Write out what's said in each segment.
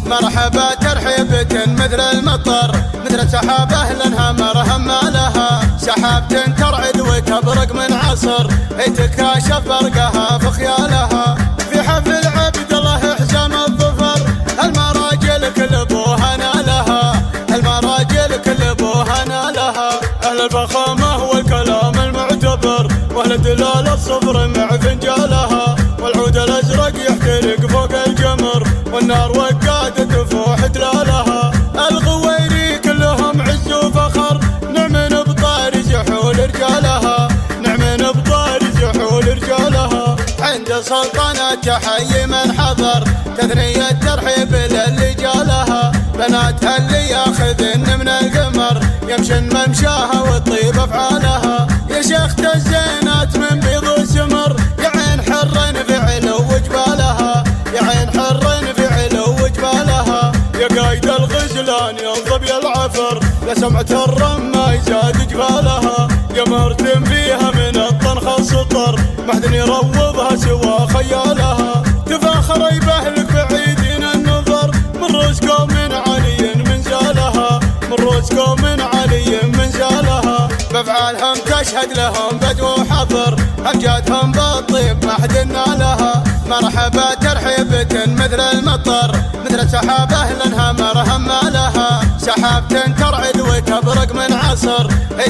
مرحبا ترحيبة مثل المطر، مثل سحابة لانها مرهم لها، سحابة ترعد وتبرق من عصر، تكاشف برقها في خيالها. في حفل عبد الله حزام الظفر، المراجل كل بوها نالها، المراجل كل بوها نالها. أهل الفخامة والكلام المعتبر، وأهل الدلال الصفر مع فنجالها، والعود الأزرق يحترق فوق الجمر، والنار وقادة تفوح دلالها. الغويري كلهم عز وفخر، نعم بطار زحول رجالها، نعم بطار زحول رجالها. عند سلطنة تحيي من حضر، تثنية ترحيب للي جالها، بناتها اللي ياخذن من القمر، يمشن ممشاها وطيب افعالها. يا شيخة الزينات من بيض وسمر، يا عين حر في علو جبالها، يا عين حر في علو جبالها. يا قايد الغزلان يا ظبي العفر، يا سمعة الرمة يزاد جبالها، يا مرتم فيها من الطنخ السطر، ما حد يروضها سوى خيالها. تفاخر يبهلك بعيدين النظر، من رزقه من علي من زالها، من رزقه من علي من زالها. بافعالهم تشهد لهم بدو حضر، امجادهم بالطيب ما حد نالها. مرحبا ترحيبة مثل المطر، مثل سحابة لانها مرهم لها، سحابة ترعد وتبرق من عصر،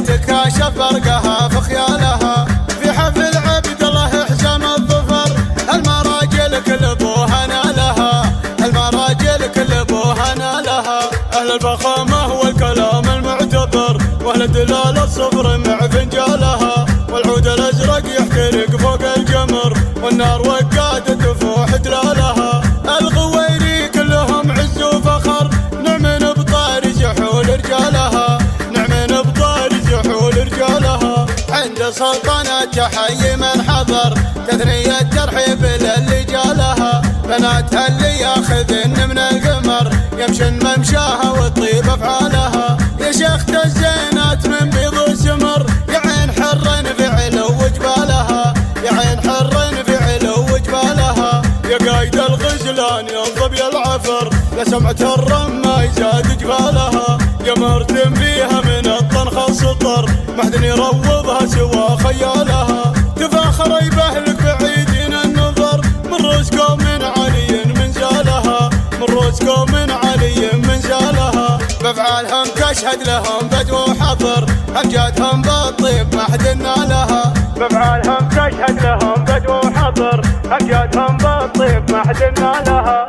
تكاشف برقها في خيالها. في حفل عبد الله حزام الظفر، المراجل كل بوها نالها، المراجل كل بوها نالها. أهل الفخامة والكلام المعتبر، وأهل الدلال الصفر مع فنجالها، والعود الأزرق يحترق فوق الجمر، والنار وقادة تفوح دلالها. الغويري كلهم عز وفخر، نعم بطار زحول رجالها، نعم بطار زحول رجالها. عند سلطنة تحيي من حضر، تثنية ترحيب للي جالها، بناتها اللي ياخذن من القمر، يمشن ممشاها وطيب افعالها. يا شيخة الزينات من بيض وسمر، يا عين حر في علو جبالها، يا عين حر في علو جبالها. يا قايد الغزلان يا ظبي العفر، يا سمعة الرمة يزاد جبالها، يا مرتم فيها من الطنخ السطر، ما حد يروضها سوى خيالها. تفاخر يبهلك بعيدين النظر، من رزقه من علي من زالها، من رزقه من علي من زالها. بافعالهم تشهد لهم بدو حضر، امجادهم بالطيب ما حد نالها. بافعالهم تشهد لهم بدو حضر، امجادهم بالطيب ما حد نالها.